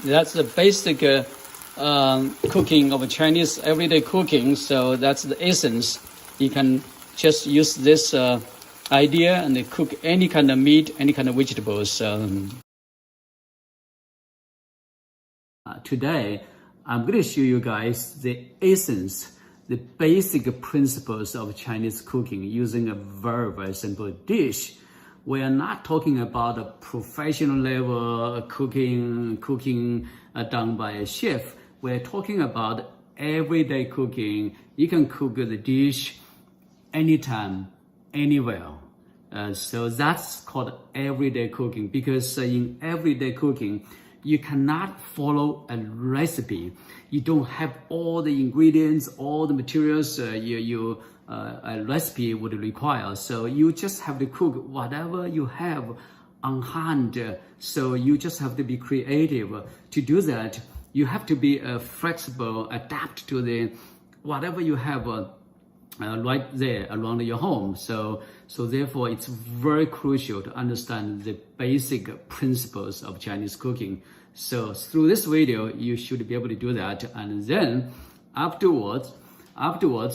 That's the basic cooking of Chinese everyday cooking. So that's the essence. You can just use this idea and cook any kind of meat, any kind of vegetables. Today, I'm going to show you guys the essence, the basic principles of Chinese cooking using a very, very simple dish. We are not talking about a professional level cooking done by a chef. We're talking about everyday cooking. You can cook the dish anytime, anywhere. So that's called everyday cooking, because in everyday cooking, you cannot follow a recipe. You don't have all the ingredients, all the materials a recipe would require. So you just have to cook whatever you have on hand. So you just have to be creative. To do that, you have to be flexible, adapt to the whatever you have right there around your home. So therefore, it's very crucial to understand the basic principles of Chinese cooking. So through this video, you should be able to do that. And then afterwards,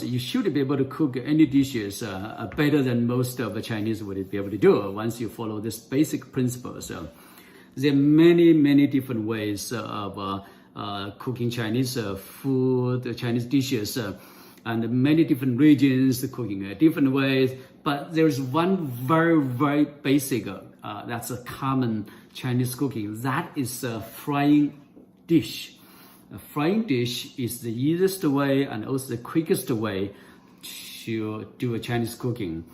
you should be able to cook any dishes better than most of the Chinese would be able to do once you follow this basic principles. There are many different ways of cooking Chinese food, Chinese dishes, and many different regions cooking different ways. But there's one very basic, that's a common Chinese cooking. That is a frying dish. A frying dish is the easiest way and also the quickest way to do a Chinese cooking.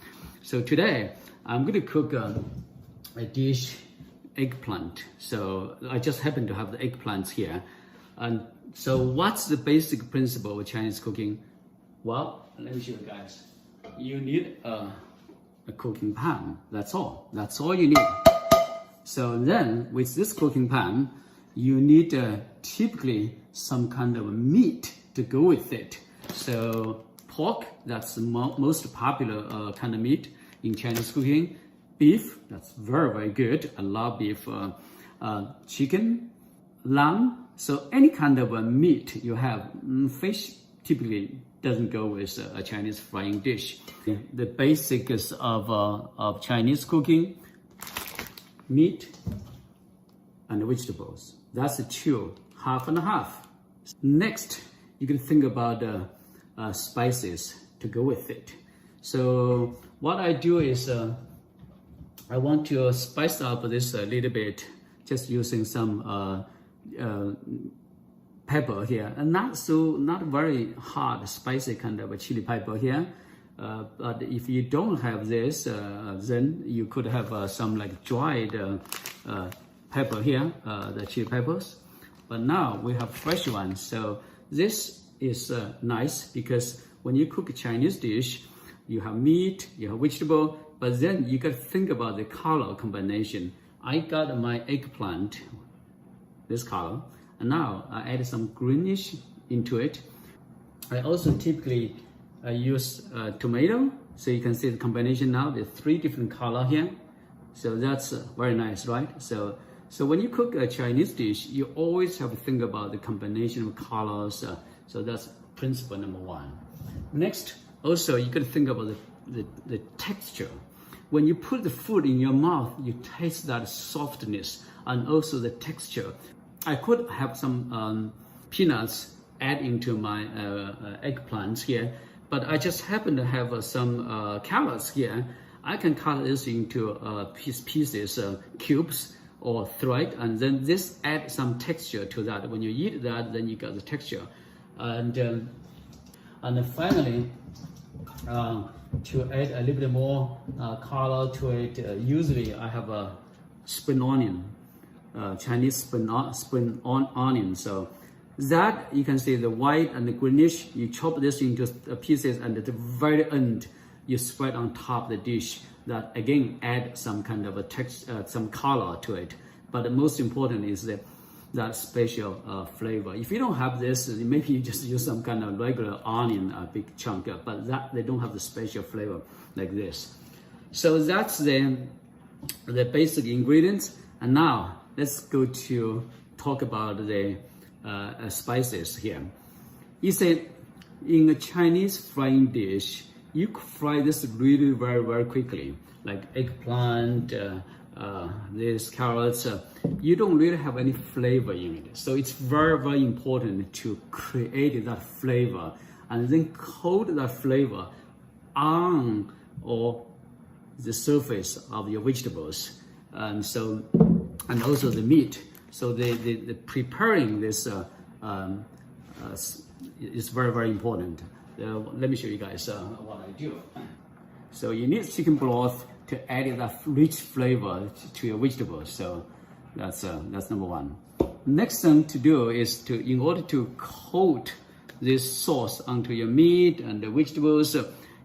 So today, I'm going to cook a dish, eggplant. So I just happen to have the eggplants here. And so what's the basic principle of Chinese cooking? Well, let me show you guys. You need a cooking pan. That's all. That's all you need. So then, with this cooking pan, you need typically some kind of meat to go with it. So pork, that's the most popular kind of meat in Chinese cooking. Beef, that's very good. I love beef. Chicken, lamb. So any kind of meat you have. Fish typically doesn't go with a Chinese frying dish. The basics of Chinese cooking: meat and vegetables. That's the two, half and half. Next, you can think about spices to go with it. So what I do is I want to spice up this a little bit, just using some pepper here, and not very hard, spicy kind of a chili pepper here. But if you don't have this, then you could have some like dried pepper here, the chili peppers. But now we have fresh ones. So this is nice, because when you cook a Chinese dish, you have meat, you have vegetable, but then you got to think about the color combination. I got my eggplant, this color, and now I add some greenish into it. I also typically use tomato, so you can see the combination now. There's 3 different colors here, so that's very nice, right? So when you cook a Chinese dish, you always have to think about the combination of colors. So that's principle number 1. Next, also you got to think about the texture. When you put the food in your mouth, you taste that softness and also the texture. I could have some peanuts add into my eggplants here, but I just happen to have some carrots here. I can cut this into pieces, cubes or thread, and then this add some texture to that. When you eat that, then you got the texture. And then finally, to add a little bit more color to it, usually I have a spring onion. Chinese spring onion. So that, you can see the white and the greenish, you chop this into pieces, and at the very end, you spread on top of the dish. That again add some kind of a texture, some color to it. But the most important is that special flavor. If you don't have this, maybe you just use some kind of regular onion, a big chunk, but that they don't have the special flavor like this. So that's the basic ingredients. And now let's go to talk about the spices here. He said, in a Chinese frying dish, you could fry this really very, very quickly, like eggplant, these carrots. You don't really have any flavor in it. So it's very, very important to create that flavor and then coat that flavor on or the surface of your vegetables. And also the meat. So the preparing this is very, very important. Let me show you guys what I do. So you need chicken broth to add that rich flavor to your vegetables. So that's number one. Next thing to do is in order to coat this sauce onto your meat and the vegetables,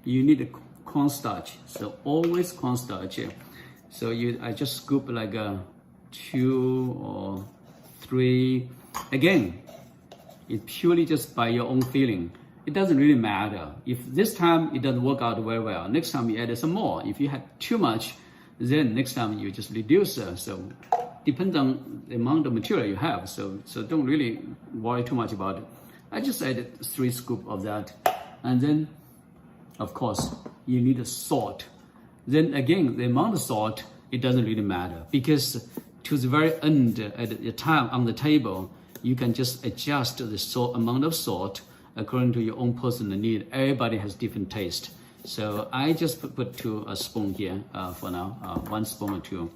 you need a cornstarch. So always cornstarch. So I just scoop like 2 or 3. Again, it's purely just by your own feeling. It doesn't really matter. If this time it doesn't work out very well, next time you add some more. If you had too much, then next time you just reduce. So depends on the amount of material you have. So don't really worry too much about it. I just added 3 scoops of that. And then, of course, you need salt. Then again, the amount of salt, it doesn't really matter, because to the very end, at the time on the table, you can just adjust the amount of salt according to your own personal need. Everybody has different taste. So I just put 2 spoons here for now, 1 spoon or 2.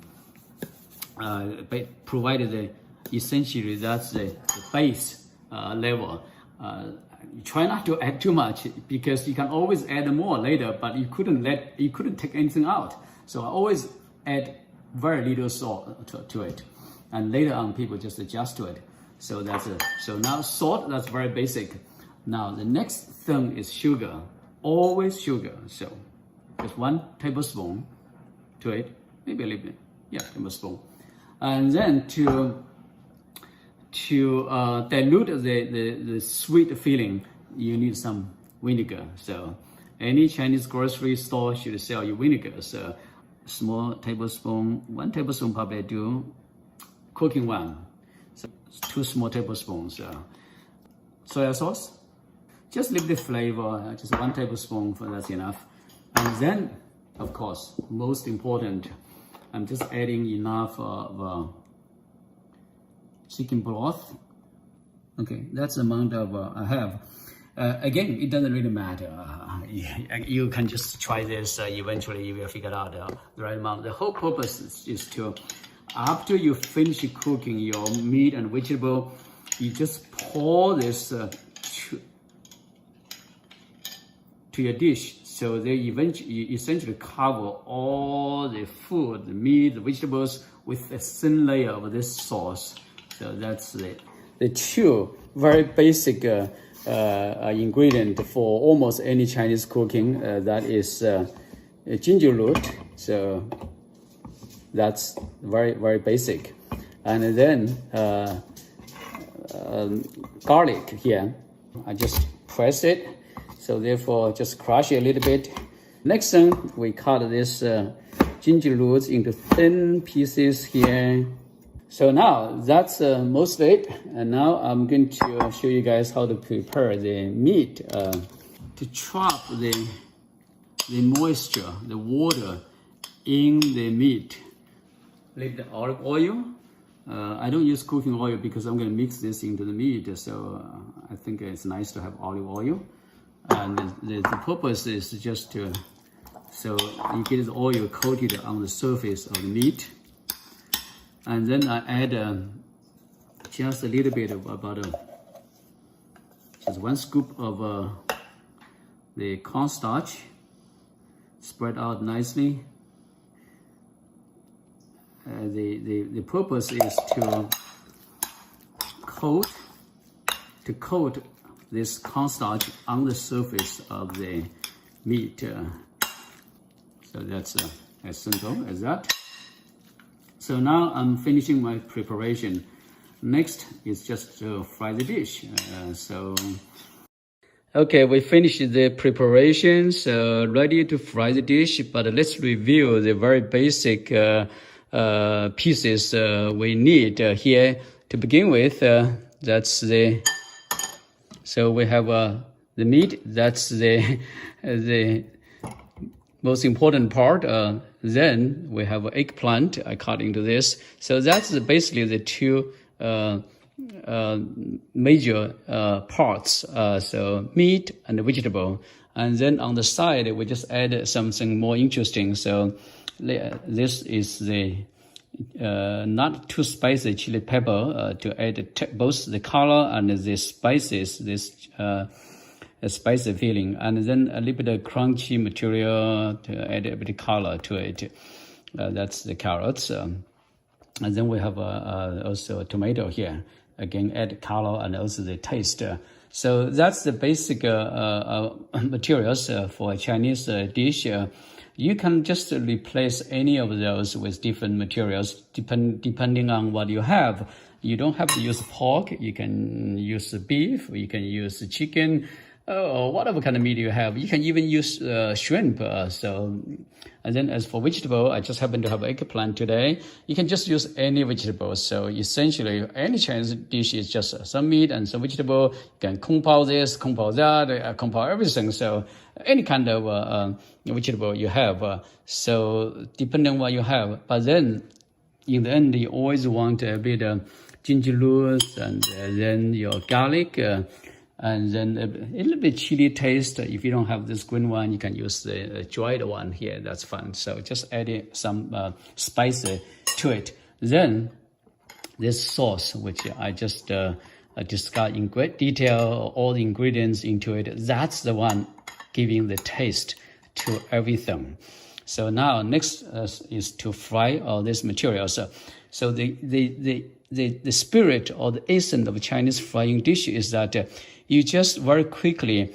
But provided essentially that's the base level. You try not to add too much, because you can always add more later, but you couldn't take anything out. So I always add very little salt to it, and later on people just adjust to it. So that's it. So now salt, that's very basic. Now the next thing is sugar. Always sugar. So just 1 tablespoon to it, maybe a little bit, yeah, tablespoon. And then to dilute the sweet feeling, you need some vinegar. So any Chinese grocery store should sell you vinegar. So small tablespoon, 1 tablespoon probably do, cooking one. So 2 small tablespoons. Soy sauce, just leave the flavor, just 1 tablespoon, that's enough. And then, of course, most important, I'm just adding enough of chicken broth. Okay, that's the amount of I have. Again, it doesn't really matter. You can just try this. Eventually, you will figure out the right amount. The whole purpose is to, after you finish cooking your meat and vegetable, you just pour this to your dish. So they essentially cover all the food, the meat, the vegetables with a thin layer of this sauce. So that's the 2 very basic ingredient for almost any Chinese cooking. That is ginger root. So that's very, very basic. And then garlic here. I just press it. So therefore, just crush it a little bit. Next thing, we cut this ginger roots into thin pieces here. So now that's most of it. And now I'm going to show you guys how to prepare the meat. To trap the moisture, the water in the meat. Leave the olive oil. I don't use cooking oil because I'm going to mix this into the meat. So I think it's nice to have olive oil. And the purpose is just to, so you get the oil coated on the surface of the meat. And then I add just a little bit of just 1 scoop of the cornstarch, spread out nicely. The purpose is to coat this cornstarch on the surface of the meat. So that's as simple as that. So now I'm finishing my preparation. Next is just to fry the dish. Okay, we finished the preparation, so ready to fry the dish, but let's review the very basic pieces we need here. to begin with, that's the, so we have the meat, that's the most important part. Then we have eggplant according to this. So that's basically the two major parts. So meat and vegetable. And then on the side, we just add something more interesting. So this is the not too spicy chili pepper to add both the color and the spices, this spicy feeling, and then a little bit of crunchy material to add a bit of color to it. That's the carrots. And then we have also a tomato here. Again, add color and also the taste. So that's the basic materials for a Chinese dish. You can just replace any of those with different materials depending on what you have. You don't have to use pork. You can use beef. You can use chicken. Or whatever kind of meat you have. You can even use shrimp. And then as for vegetable, I just happen to have eggplant today. You can just use any vegetable. So essentially, any Chinese dish is just some meat and some vegetable. You can kung pao this, kung pao that, kung pao everything. So any kind of vegetable you have. So depending on what you have. But then in the end, you always want a bit of ginger roots and then your garlic. And then a little bit chili taste. If you don't have this green one, you can use the dried one here. That's fun. So just adding some spice to it. Then this sauce, which I just discussed in great detail, all the ingredients into it, that's the one giving the taste to everything. So now next is to fry all this material. So the spirit or the essence of a Chinese frying dish is that you just very quickly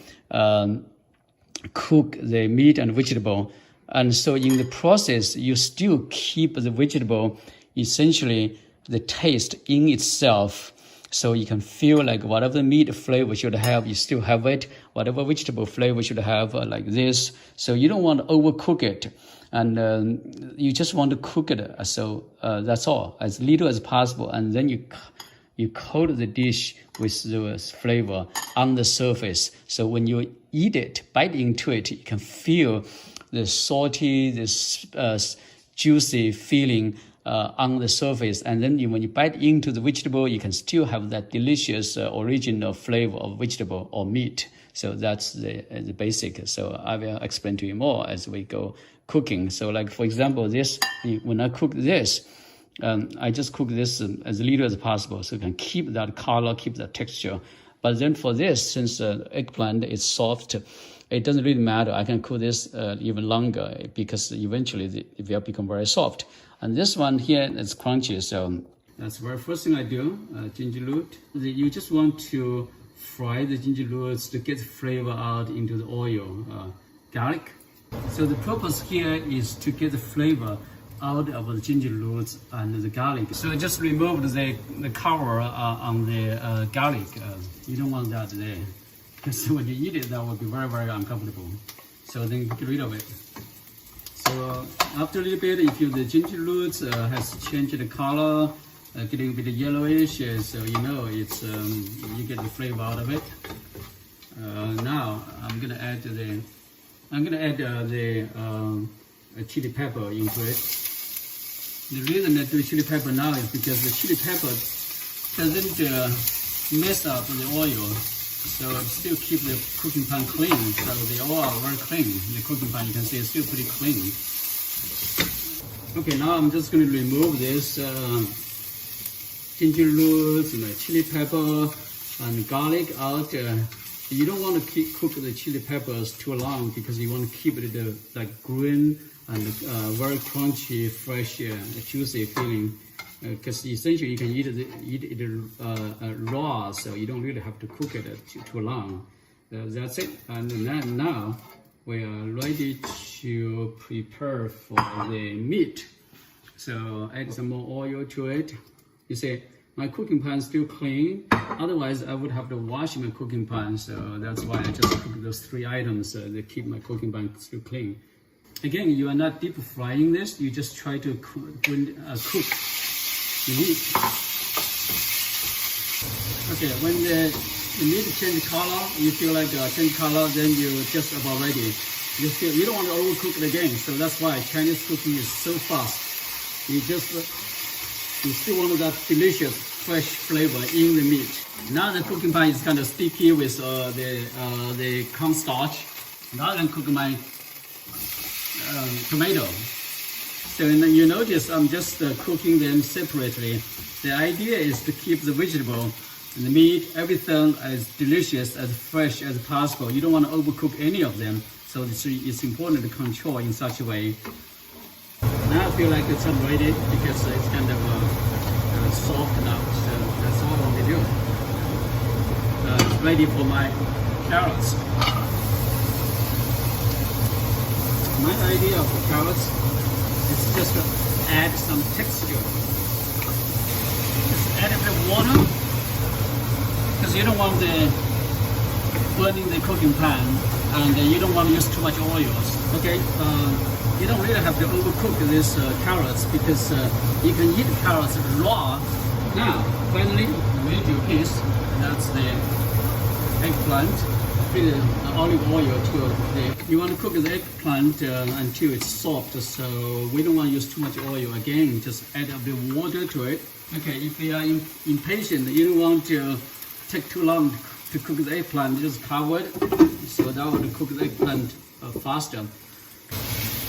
cook the meat and vegetable. And so in the process, you still keep the vegetable, essentially the taste in itself. So you can feel like whatever the meat flavor should have, you still have it. Whatever vegetable flavor should have, like this. So you don't want to overcook it. And you just want to cook it. So that's all, as little as possible. And then you coat the dish with the flavor on the surface. So when you eat it, bite into it, you can feel the salty, this juicy feeling on the surface. And then when you bite into the vegetable, you can still have that delicious original flavor of vegetable or meat. So that's the basic. So I will explain to you more as we go cooking. So like, for example, when I cook this, I just cook this as little as possible so you can keep that color, keep that texture. But then for this, since eggplant is soft, it doesn't really matter. I can cook this even longer because eventually it will become very soft. And this one here is crunchy. So that's the very first thing I do, ginger root. You just want to fry the ginger roots to get the flavor out into the oil. Garlic. So the purpose here is to get the flavor out of the ginger roots and the garlic. So just remove the cover on the garlic. You don't want that there, because when you eat it, that will be very, very uncomfortable. So then get rid of it. So after a little bit, if the ginger roots has changed the color, getting a bit yellowish, so you know it's you get the flavor out of it. Now I'm gonna add the chili pepper into it. The reason I do chili pepper now is because the chili pepper doesn't mess up the oil, so it still keep the cooking pan clean. So they all are very clean. The cooking pan, you can see, it's still pretty clean. Okay, now I'm just going to remove this ginger roots, chili pepper, and garlic out. You don't want to cook the chili peppers too long because you want to keep it like green and very crunchy, fresh, juicy feeling. Because essentially you can eat it raw, so you don't really have to cook it too long. That's it. And then now we are ready to prepare for the meat. So add some more oil to it. You see, my cooking pan is still clean. Otherwise, I would have to wash my cooking pan. So that's why I just cook those 3 items that keep my cooking pan still clean. Again, you are not deep frying this. You just try to cook the meat. Okay, when the meat change color, you feel like change color, then you just about ready. You don't want to overcook it again, so that's why Chinese cooking is so fast. You still want that delicious fresh flavor in the meat. Now the cooking pan is kind of sticky with the cornstarch. Now I can cook my tomato. So you notice I'm just cooking them separately. The idea is to keep the vegetable and the meat, everything as delicious, as fresh as possible. You don't want to overcook any of them. So it's important to control in such a way. Now I feel like it's ready because it's kind of soft now. So that's all I want to do. It's ready for my carrots. My idea of the carrots is just to add some texture. Just add a bit of water because you don't want the burning the cooking pan, and you don't want to use too much oils. Okay, you don't really have to overcook these carrots because you can eat carrots raw. Now, finally, the middle piece, that's the eggplant. Fill the olive oil to you want to cook the eggplant until it's soft, so we don't want to use too much oil again. Just add a bit of water to it. Okay, if you are impatient, you don't want to take too long to cook the eggplant, just cover it, so that would cook the eggplant faster.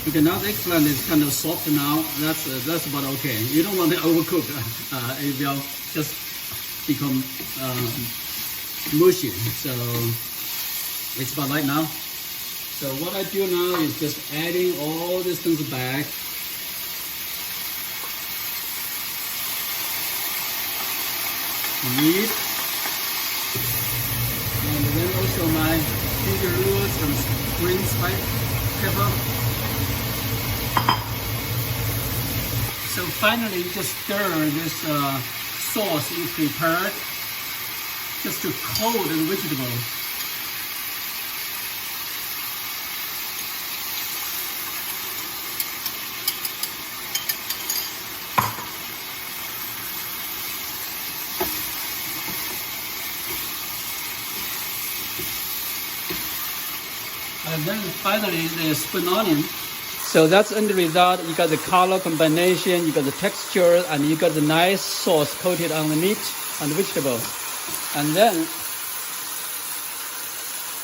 Okay, now the eggplant is kind of soft now. That's about okay. You don't want to overcook. It will just become mushy. So it's about right now. So what I do now is just adding all these things back. Meat. And then also my ginger roots and green spice pepper. So finally, just stir this sauce you prepared just to coat the vegetable. And then finally the spring onion. So that's the end result. You got the color combination, you got the texture, and you got the nice sauce coated on the meat and the vegetable. And then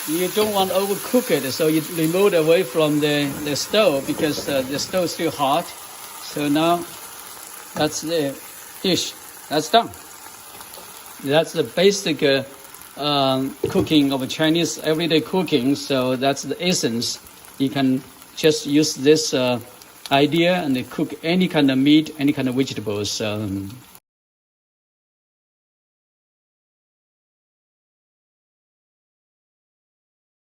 you don't want to overcook it, so you remove it away from the stove because the stove is still hot. So now that's the dish. That's done. That's the basic cooking of Chinese everyday cooking. So that's the essence. You can just use this idea and cook any kind of meat, any kind of vegetables.